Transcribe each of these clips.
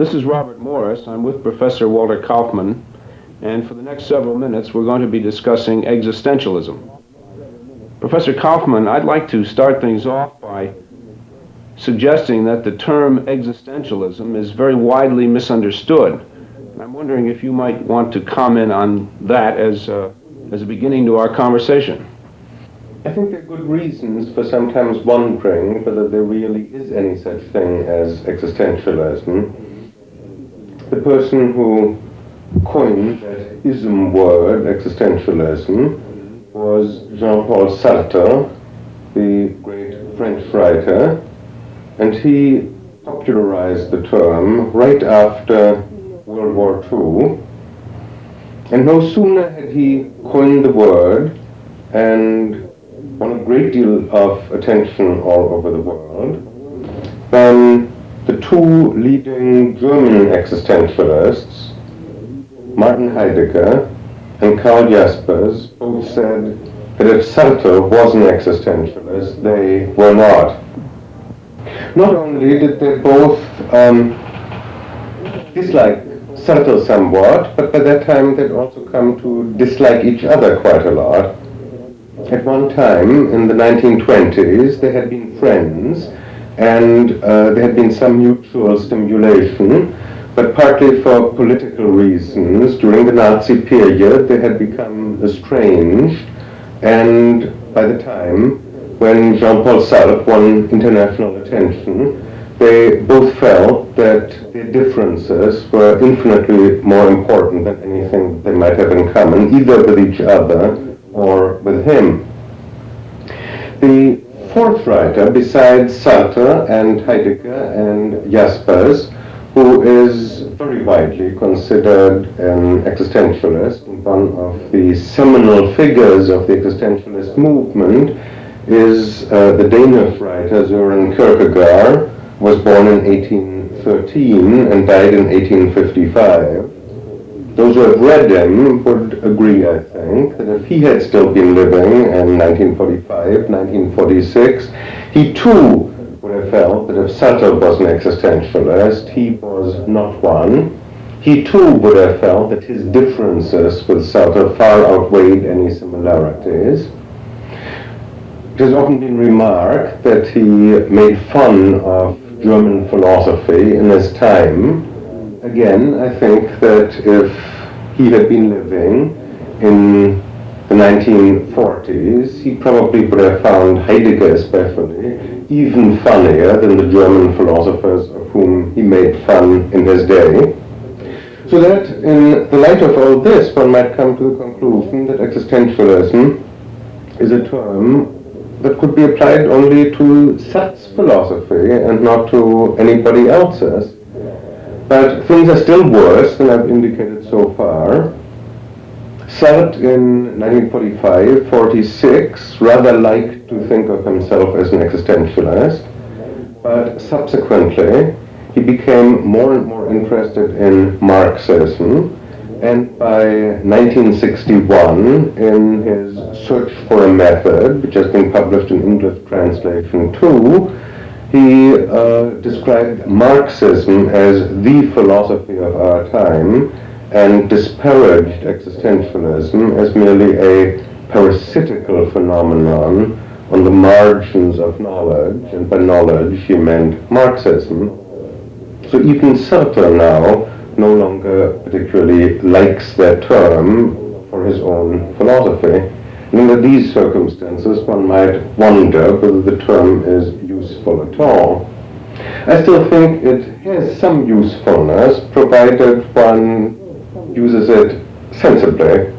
This is Robert Morris. I'm with Professor Walter Kaufmann, and for the next several minutes we're going to be discussing existentialism. Professor Kaufmann, I'd like to start things off by suggesting that the term existentialism is very widely misunderstood. And I'm wondering if you might want to comment on that as a beginning to our conversation. I think there are good reasons for sometimes wondering whether there really is any such thing as existentialism. The person who coined that ism word, existentialism, was Jean-Paul Sartre, the great French writer, and he popularized the term right after World War II. And no sooner had he coined the word and won a great deal of attention all over the world than the two leading German existentialists, Martin Heidegger and Karl Jaspers, both said that if Sartre was an existentialist, they were not. Not only did they both dislike Sartre somewhat, but by that time they'd also come to dislike each other quite a lot. At one time, in the 1920s, they had been friends, and there had been some mutual stimulation, but partly for political reasons, during the Nazi period, they had become estranged, and by the time when Jean-Paul Sartre won international attention, they both felt that their differences were infinitely more important than anything they might have in common, either with each other or with him. The fourth writer, besides Sartre and Heidegger and Jaspers, who is very widely considered an existentialist and one of the seminal figures of the existentialist movement, is the Danish writer Søren Kierkegaard, was born in 1813 and died in 1855. Those who have read him would agree, I think, that if he had still been living in 1945, 1946, he too would have felt that if Sartre was an existentialist, he was not one. He too would have felt that his differences with Sartre far outweighed any similarities. It has often been remarked that he made fun of German philosophy in his time. Again, I think that if he had been living in the 1940s, he probably would have found Heidegger especially even funnier than the German philosophers of whom he made fun in his day. So that in the light of all this, one might come to the conclusion that existentialism is a term that could be applied only to Sartre's philosophy and not to anybody else's. But things are still worse than I've indicated so far. Sartre in 1945-46 rather liked to think of himself as an existentialist, but subsequently he became more and more interested in Marxism, and by 1961, in his Search for a Method, which has been published in English translation too, he described Marxism as the philosophy of our time and disparaged existentialism as merely a parasitical phenomenon on the margins of knowledge, and by knowledge he meant Marxism. So even Sartre now no longer particularly likes that term for his own philosophy. And under these circumstances, one might wonder whether the term is useful at all. I still think it has some usefulness, provided one uses it sensibly.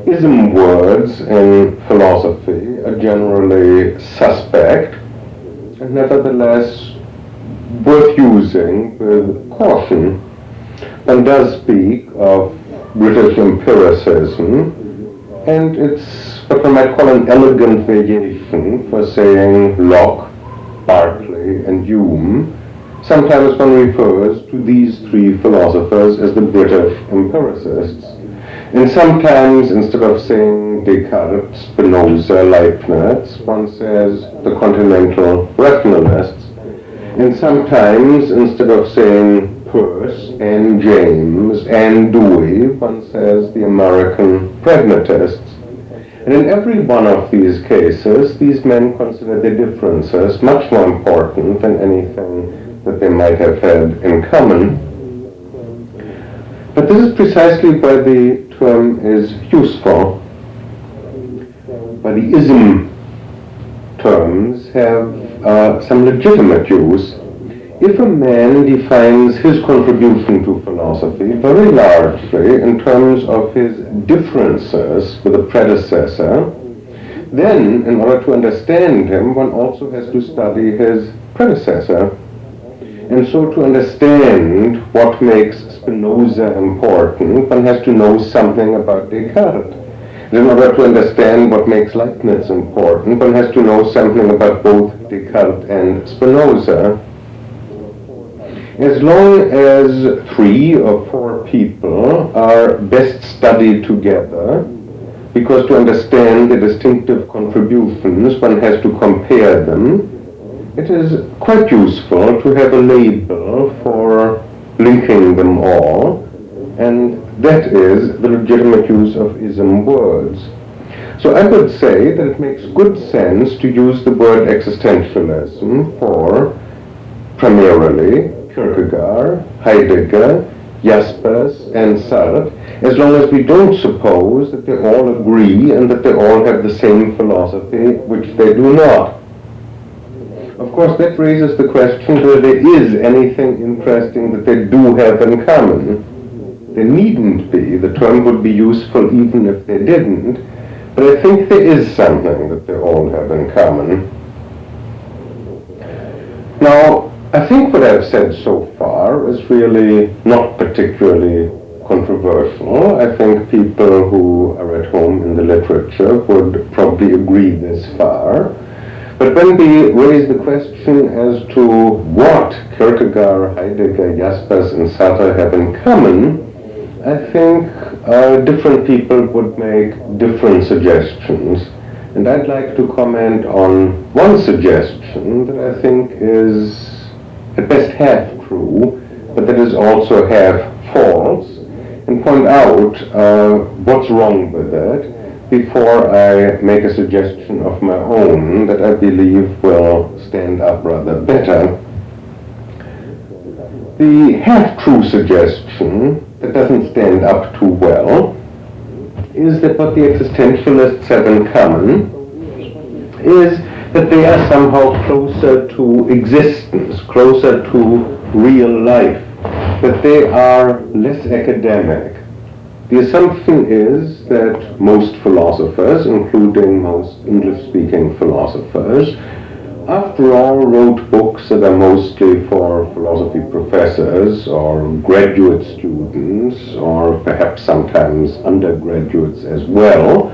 Ism words in philosophy are generally suspect, and nevertheless worth using with caution. One does speak of British empiricism, and it's what one might call an elegant variation for saying Locke, Berkeley, and Hume. Sometimes one refers to these three philosophers as the British empiricists. And sometimes, instead of saying Descartes, Spinoza, Leibniz, one says the continental rationalists. And sometimes, instead of saying Peirce and James and Dewey, one says the American pragmatists. And in every one of these cases, these men consider their differences much more important than anything that they might have had in common. But this is precisely why the term is useful, why the ism terms have some legitimate use. If a man defines his contribution to philosophy very largely in terms of his differences with a predecessor, then in order to understand him, one also has to study his predecessor. And so to understand what makes Spinoza important, one has to know something about Descartes. And in order to understand what makes Leibniz important, one has to know something about both Descartes and Spinoza. As long as 3 or 4 people are best studied together, because to understand the distinctive contributions one has to compare them, it is quite useful to have a label for linking them all, and that is the legitimate use of ism words. So I would say that it makes good sense to use the word existentialism for primarily Kierkegaard, Heidegger, Jaspers, and Sartre, as long as we don't suppose that they all agree and that they all have the same philosophy, which they do not. Of course, that raises the question whether there is anything interesting that they do have in common. There needn't be. The term would be useful even if they didn't. But I think there is something that they all have in common. Now, I think what I've said so far is really not particularly controversial. I think people who are at home in the literature would probably agree this far. But when we raise the question as to what Kierkegaard, Heidegger, Jaspers, and Sartre have in common, I think different people would make different suggestions. And I'd like to comment on one suggestion that I think is at best half true, but that is also half false, and point out what's wrong with it before I make a suggestion of my own that I believe will stand up rather better. The half-true suggestion that doesn't stand up too well is that what the existentialists have in common is that they are somehow closer to existence, closer to real life, that they are less academic. The assumption is that most philosophers, including most English-speaking philosophers, after all wrote books that are mostly for philosophy professors or graduate students or perhaps sometimes undergraduates as well,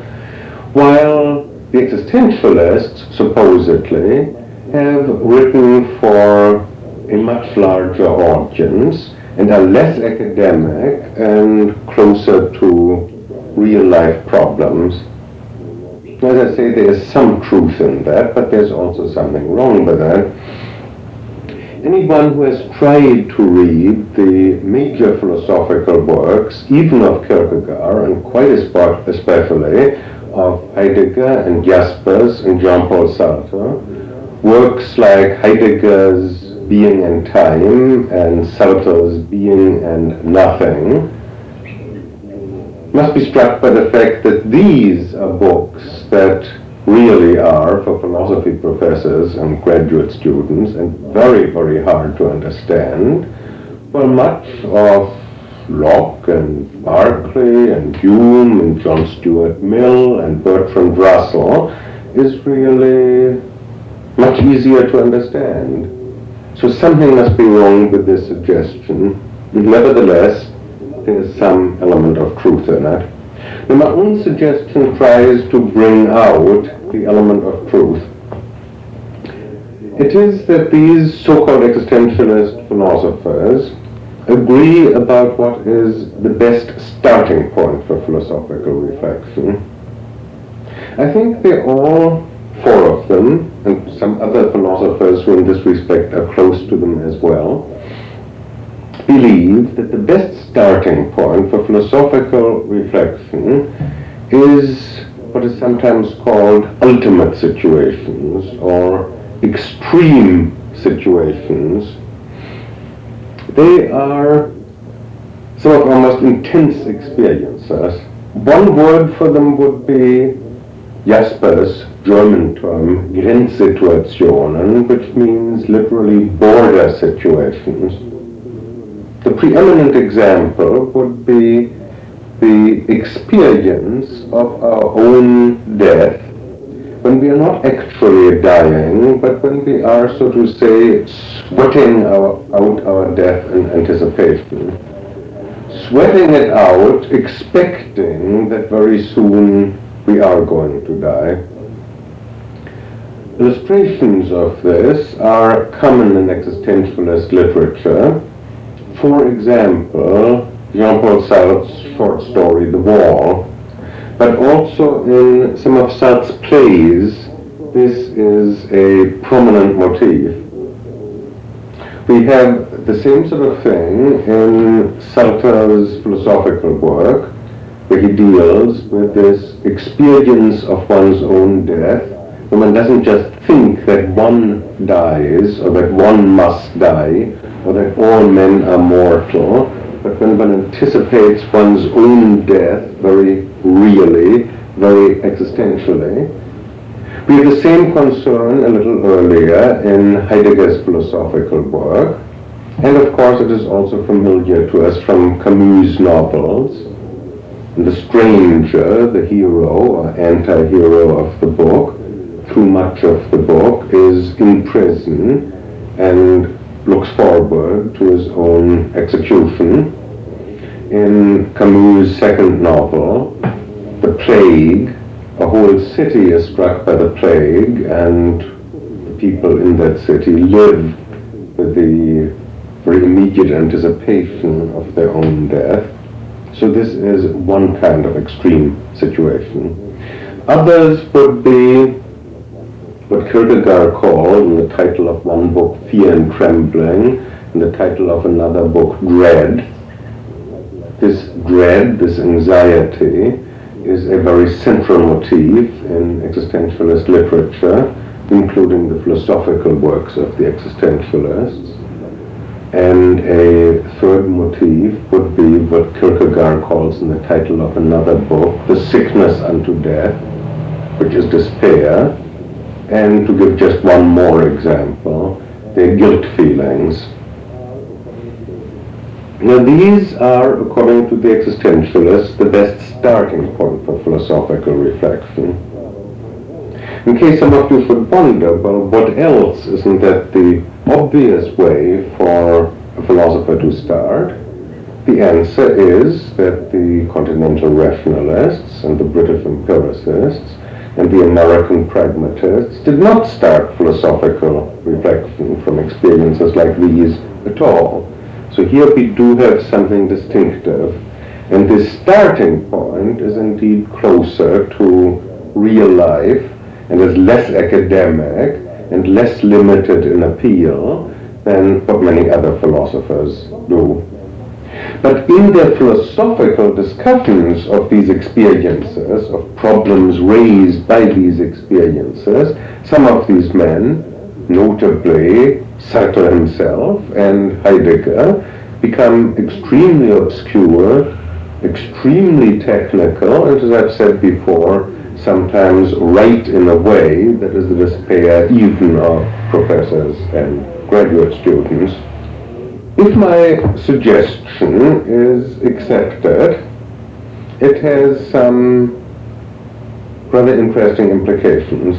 while the existentialists supposedly have written for a much larger audience and are less academic and closer to real-life problems. As I say, there is some truth in that, but there's also something wrong with that. Anyone who has tried to read the major philosophical works, even of Kierkegaard, and quite especially of Heidegger and Jaspers and Jean-Paul Sartre, works like Heidegger's Being and Time and Sartre's Being and Nothing, must be struck by the fact that these are books that really are for philosophy professors and graduate students and very, very hard to understand, while much of Locke and Berkeley and Hume and John Stuart Mill and Bertrand Russell is really much easier to understand. So something must be wrong with this suggestion. Nevertheless, there is some element of truth in it. Now, my own suggestion tries to bring out the element of truth. It is that these so-called existentialist philosophers agree about what is the best starting point for philosophical reflection. I think they all, 4 of them, and some other philosophers who in this respect are close to them as well, believe that the best starting point for philosophical reflection is what is sometimes called ultimate situations or extreme situations. They are some of our most intense experiences. One word for them would be Jasper's German term Grenzsituationen, which means literally border situations. The preeminent example would be the experience of our own death, when we are not actually dying, but when we are, so to say, sweating out our death in anticipation. Sweating it out, expecting that very soon we are going to die. Illustrations of this are common in existentialist literature. For example, Jean-Paul Sartre's short story, The Wall, but also in some of Sartre's plays, this is a prominent motif. We have the same sort of thing in Sartre's philosophical work, where he deals with this experience of one's own death, where one doesn't just think that one dies, or that one must die, or that all men are mortal, but when one anticipates one's own death very really, very existentially. We have the same concern a little earlier in Heidegger's philosophical work, and of course it is also familiar to us from Camus' novels. And the stranger, the hero or anti-hero of the book, through much of the book, is in prison and looks forward to his own execution. In Camus' second novel, The Plague, a whole city is struck by the plague, and the people in that city live with the very immediate anticipation of their own death. So this is one kind of extreme situation. Others would be what Kierkegaard called, in the title of one book, Fear and Trembling, and the title of another book, Dread. This dread, this anxiety, is a very central motif in existentialist literature, including the philosophical works of the existentialists. And a third motif would be what Kierkegaard calls in the title of another book, The Sickness Unto Death, which is despair. And to give just one more example, their guilt feelings. Now these are, according to the existentialists, the best starting point for philosophical reflection. In case some of you should wonder, well, what else? Isn't that the obvious way for a philosopher to start? The answer is that the continental rationalists and the British empiricists and the American pragmatists did not start philosophical reflection from experiences like these at all. So here we do have something distinctive, and this starting point is indeed closer to real life and is less academic and less limited in appeal than what many other philosophers do. But in their philosophical discussions of these experiences, of problems raised by these experiences, some of these men, notably Sartre himself and Heidegger, become extremely obscure, extremely technical, and as I've said before, sometimes write in a way that is the despair even of professors and graduate students. If my suggestion is accepted, it has some rather interesting implications.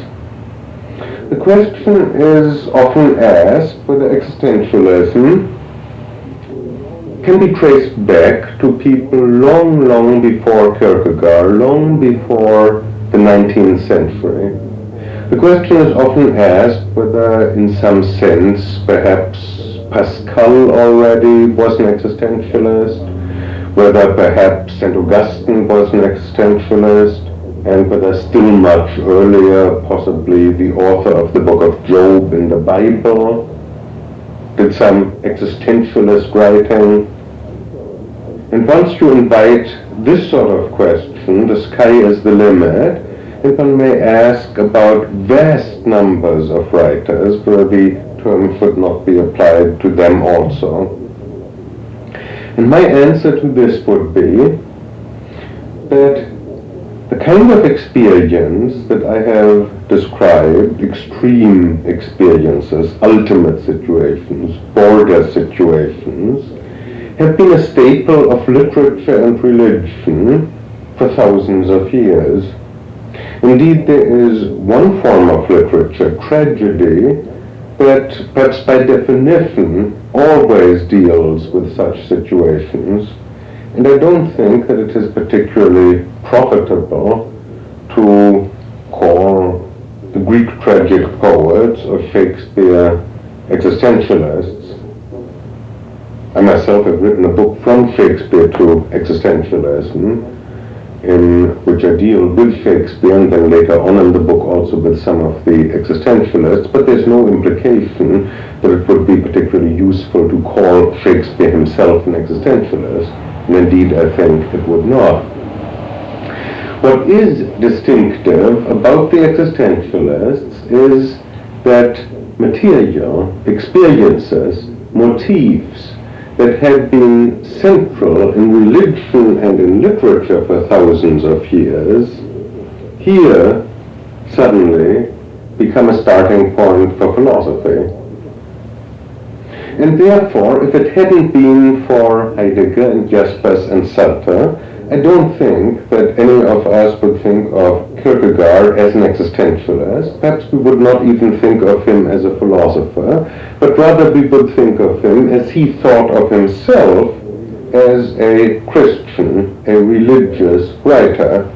The question is often asked whether existentialism can be traced back to people long, long before Kierkegaard, long before the 19th century. The question is often asked whether, in some sense, perhaps Pascal already was an existentialist, whether perhaps St. Augustine was an existentialist, and whether still much earlier, possibly the author of the book of Job in the Bible. did some existentialist writing. And once you invite this sort of question, the sky is the limit, and one may ask about vast numbers of writers where the term should not be applied to them also. And my answer to this would be that the kind of experience that I have described, extreme experiences, ultimate situations, border situations, have been a staple of literature and religion for thousands of years. Indeed, there is one form of literature, tragedy, that perhaps by definition always deals with such situations. And I don't think that it is particularly profitable to call the Greek tragic poets or Shakespeare existentialists. I myself have written a book from Shakespeare to existentialism, in which I deal with Shakespeare and then later on in the book also with some of the existentialists, but there's no implication that it would be particularly useful to call Shakespeare himself an existentialist, and indeed I think it would not. What is distinctive about the existentialists is that material, experiences, motifs that had been central in religion and in literature for thousands of years, here suddenly become a starting point for philosophy. And therefore, if it hadn't been for Heidegger and Jaspers and Sartre, I don't think that any of us would think of Kierkegaard as an existentialist. Perhaps we would not even think of him as a philosopher, but rather we would think of him as he thought of himself as a Christian, a religious writer.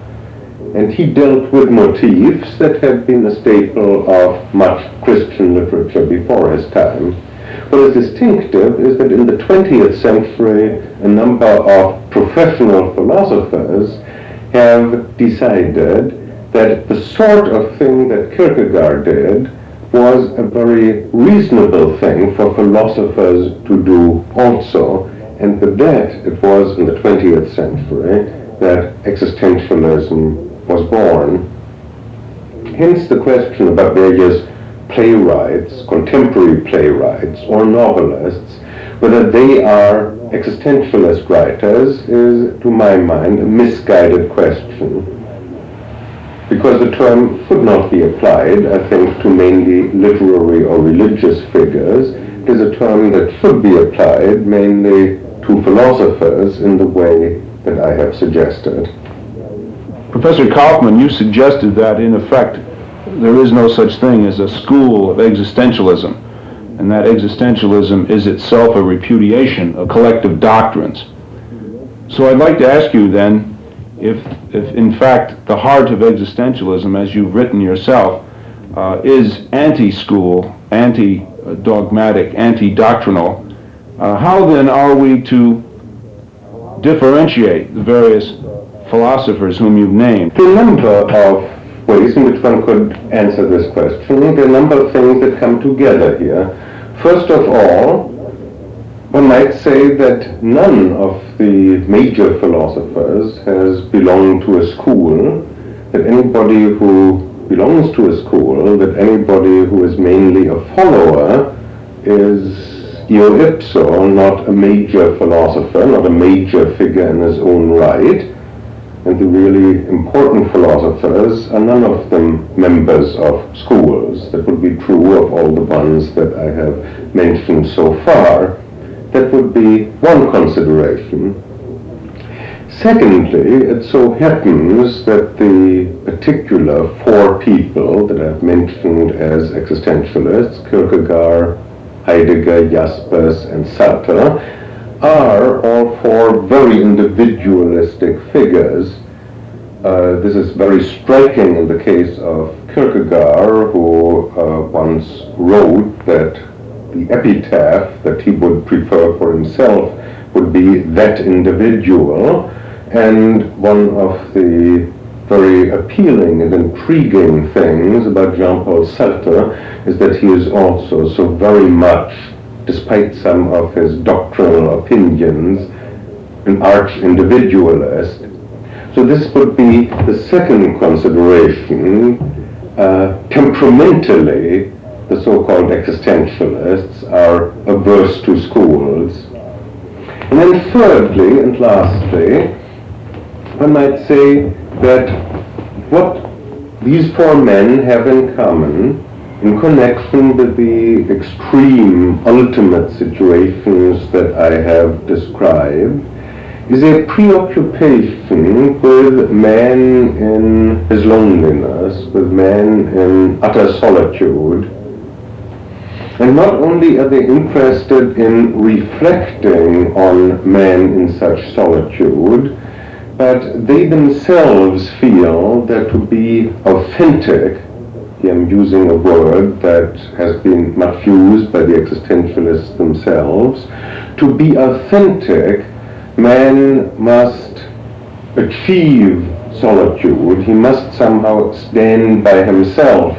And he dealt with motifs that had been a staple of much Christian literature before his time. What is distinctive is that in the 20th century, a number of professional philosophers have decided that the sort of thing that Kierkegaard did was a very reasonable thing for philosophers to do also, and that it was in the 20th century that existentialism was born. Hence the question about various playwrights, contemporary playwrights or novelists, whether they are existentialist writers is, to my mind, a misguided question. Because the term should not be applied, I think, to mainly literary or religious figures. It is a term that should be applied mainly to philosophers in the way that I have suggested. Professor Kaufmann, you suggested that, in effect, there is no such thing as a school of existentialism, and that existentialism is itself a repudiation of collective doctrines. So I'd like to ask you then, if in fact the heart of existentialism, as you've written yourself, is anti-school, anti-dogmatic, anti-doctrinal, how then are we to differentiate the various philosophers whom you've named? The number of ways in which one could answer this question. There are a number of things that come together here. First of all, one might say that none of the major philosophers has belonged to a school, that anybody who belongs to a school, that anybody who is mainly a follower is eo ipso not a major philosopher, not a major figure in his own right. And the really important philosophers are none of them members of schools. That would be true of all the ones that I have mentioned so far. That would be one consideration. Secondly, it so happens that the particular four people that I've mentioned as existentialists, Kierkegaard, Heidegger, Jaspers, and Sartre, are all four very individualistic figures. This is very striking in the case of Kierkegaard, who once wrote that the epitaph that he would prefer for himself would be that individual, and one of the very appealing and intriguing things about Jean-Paul Sartre is that he is also so very much despite some of his doctrinal opinions, an arch-individualist. So this would be the second consideration. Temperamentally, the so-called existentialists are averse to schools. And then thirdly and lastly, I might say that what these four men have in common, in connection with the extreme ultimate situations that I have described, is a preoccupation with man in his loneliness, with man in utter solitude. And not only are they interested in reflecting on man in such solitude, but they themselves feel that to be authentic, here I'm using a word that has been much used by the existentialists themselves, to be authentic, man must achieve solitude, he must somehow stand by himself.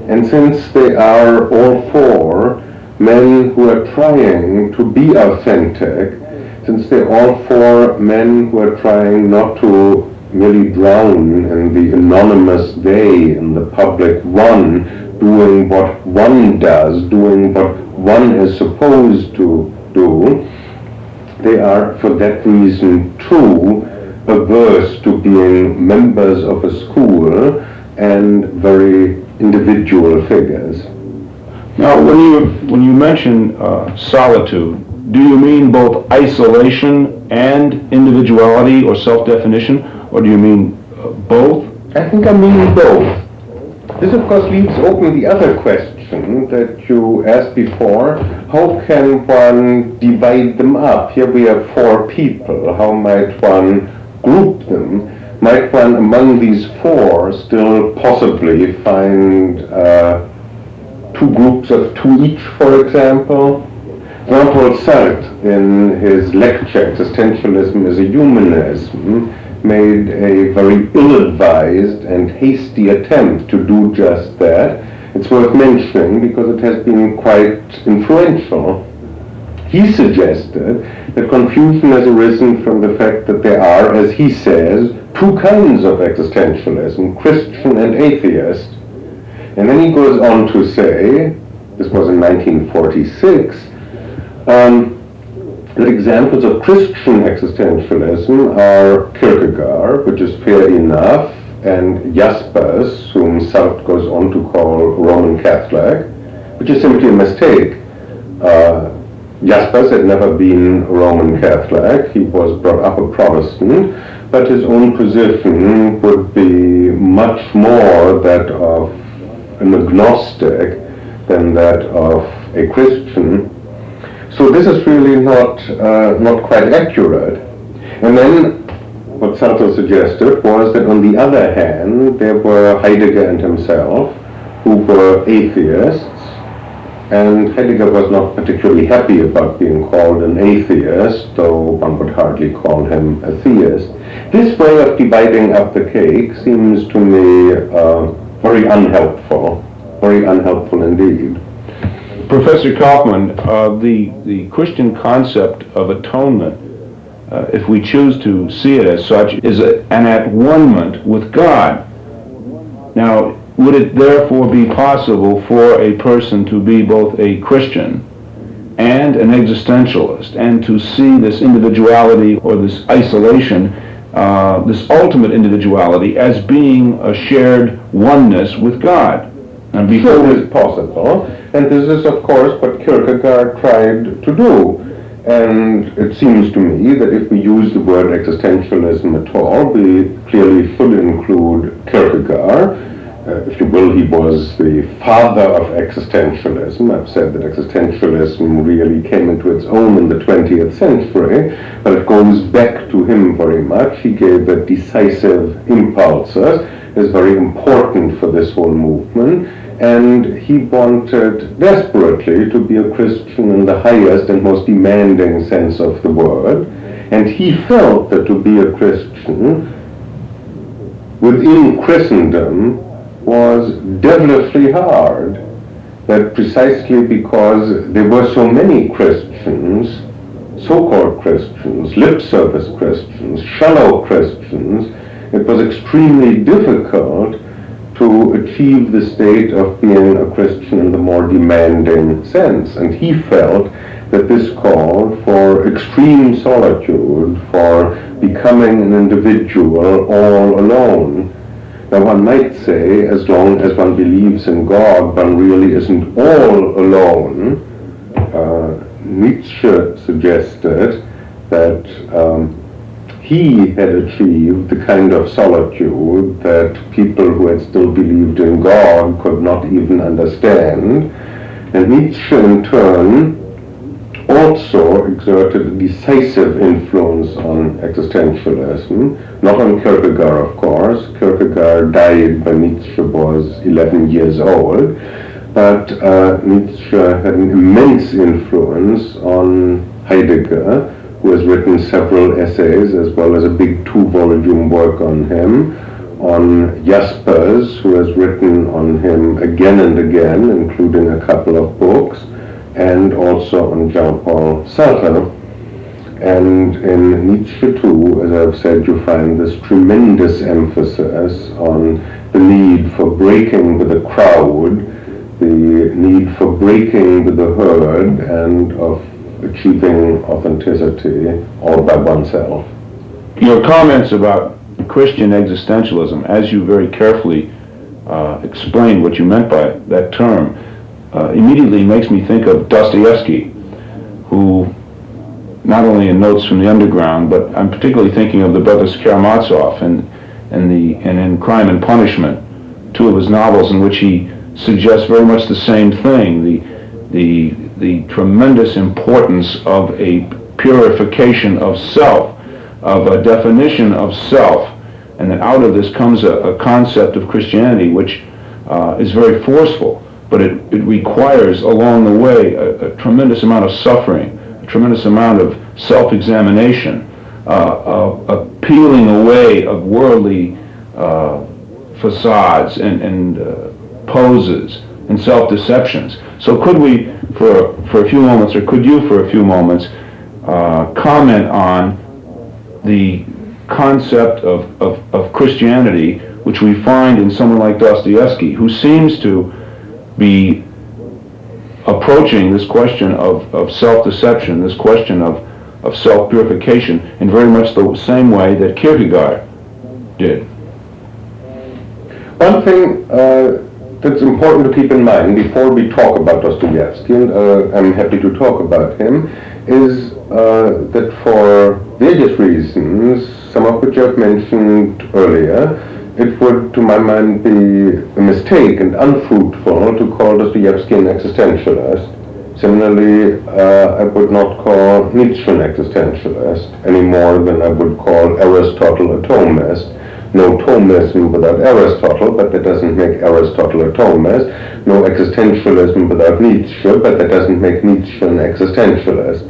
And since they are all four men who are trying to be authentic, since they're all four men who are trying not to merely drown in the anonymous they, in the public one, doing what one does, doing what one is supposed to do, they are, for that reason, too, averse to being members of a school and very individual figures. Now, when you mention solitude, do you mean both isolation and individuality or self-definition, or do you mean both? I think I mean both. This, of course, leaves open the other question that you asked before. How can one divide them up? Here we have four people. How might one group them? Might one, among these four, still possibly find two groups of two each, for example? Jean-Paul Sartre, in his lecture, Existentialism is a Humanism, made a very ill-advised and hasty attempt to do just that. It's worth mentioning because it has been quite influential. He suggested that confusion has arisen from the fact that there are, as he says, two kinds of existentialism, Christian and atheist. And then he goes on to say, this was in 1946, that examples of Christian existentialism are Kierkegaard, which is fair enough, and Jaspers, whom Sartre goes on to call Roman Catholic, which is simply a mistake. Jaspers had never been Roman Catholic. He was brought up a Protestant, but his own position would be much more that of an agnostic than that of a Christian. So this is really not quite accurate. And then what Sartre suggested was that on the other hand, there were Heidegger and himself, who were atheists, and Heidegger was not particularly happy about being called an atheist, though one would hardly call him a theist. This way of dividing up the cake seems to me very unhelpful indeed. Professor Kaufmann, the Christian concept of atonement, if we choose to see it as such, is an at-one-ment with God. Now, would it therefore be possible for a person to be both a Christian and an existentialist, and to see this individuality or this isolation, this ultimate individuality, as being a shared oneness with God? And before it is possible, and this is of course what Kierkegaard tried to do. And it seems to me that if we use the word existentialism at all, we clearly should include Kierkegaard. If you will, he was the father of existentialism. I've said that existentialism really came into its own in the 20th century, but it goes back to him very much. He gave the decisive impulses, is very important for this whole movement, and he wanted desperately to be a Christian in the highest and most demanding sense of the word, and he felt that to be a Christian within Christendom was devilishly hard. that precisely because there were so many Christians, so-called Christians, lip service Christians, shallow Christians, it was extremely difficult to achieve the state of being a Christian in the more demanding sense. And he felt that this called for extreme solitude, for becoming an individual all alone. Now one might say, as long as one believes in God, one really isn't all alone. Nietzsche suggested that he had achieved the kind of solitude that people who had still believed in God could not even understand. And Nietzsche, in turn, also exerted a decisive influence on existentialism, not on Kierkegaard, of course. Kierkegaard died when Nietzsche was 11 years old, but Nietzsche had an immense influence on Heidegger, who has written several essays as well as a big 2-volume work on him, on Jaspers, who has written on him again and again, including a couple of books, and also on Jean-Paul Sartre. And in Nietzsche too, as I've said, you find this tremendous emphasis on the need for breaking with the crowd, the need for breaking with the herd, and of achieving authenticity all by oneself. Your comments about Christian existentialism, as you very carefully explained what you meant by that term, immediately makes me think of Dostoevsky, who, not only in Notes from the Underground, but I'm particularly thinking of the brothers Karamazov and in Crime and Punishment, two of his novels in which he suggests very much the same thing, the tremendous importance of a purification of self, of a definition of self, and that out of this comes a concept of Christianity which is very forceful, but it requires along the way a tremendous amount of suffering, a tremendous amount of self-examination, a peeling away of worldly facades and poses and self-deceptions. So could we, for a few moments, or could you for a few moments, comment on the concept of Christianity, which we find in someone like Dostoevsky, who seems to be approaching this question of self-deception, this question of self-purification, in very much the same way that Kierkegaard did. One thing that's important to keep in mind before we talk about Dostoevsky, and I'm happy to talk about him, is that for various reasons, some of which I've mentioned earlier, it would, to my mind, be a mistake and unfruitful to call Dostoevsky an existentialist. Similarly, I would not call Nietzsche an existentialist any more than I would call Aristotle a Thomist. No Thomism without Aristotle, but that doesn't make Aristotle a Thomist. No existentialism without Nietzsche, but that doesn't make Nietzsche an existentialist.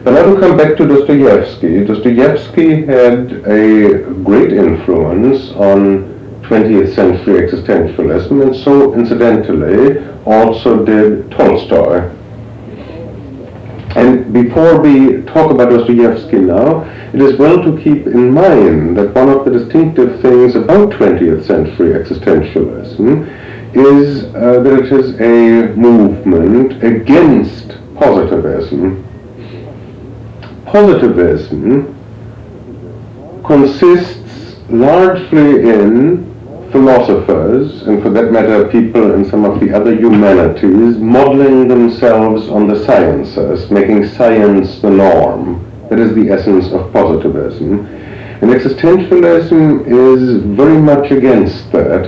But now to come back to Dostoevsky. Dostoevsky had a great influence on 20th century existentialism, and so incidentally also did Tolstoy. And before we talk about Dostoevsky now, it is well to keep in mind that one of the distinctive things about 20th century existentialism is that it is a movement against positivism. Positivism consists largely in philosophers, and for that matter people in some of the other humanities, modeling themselves on the sciences, making science the norm. That is the essence of positivism. And existentialism is very much against that.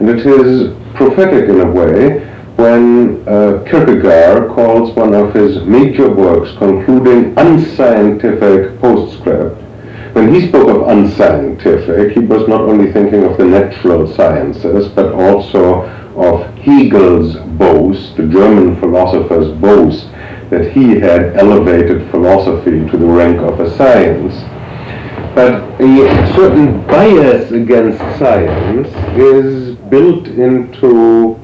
And it is prophetic in a way when Kierkegaard calls one of his major works concluding unscientific postscript. When he spoke of unscientific, he was not only thinking of the natural sciences, but also of Hegel's boast, the German philosopher's boast, that he had elevated philosophy to the rank of a science. But a certain bias against science is built into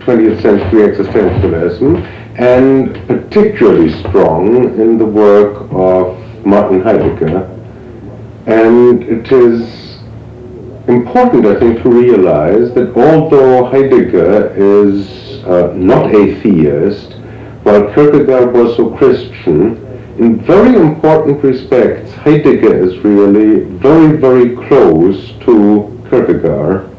20th century existentialism, and particularly strong in the work of Martin Heidegger. And it is important, I think, to realize that although Heidegger is not a theist, while Kierkegaard was so Christian, in very important respects, Heidegger is really very, very close to Kierkegaard.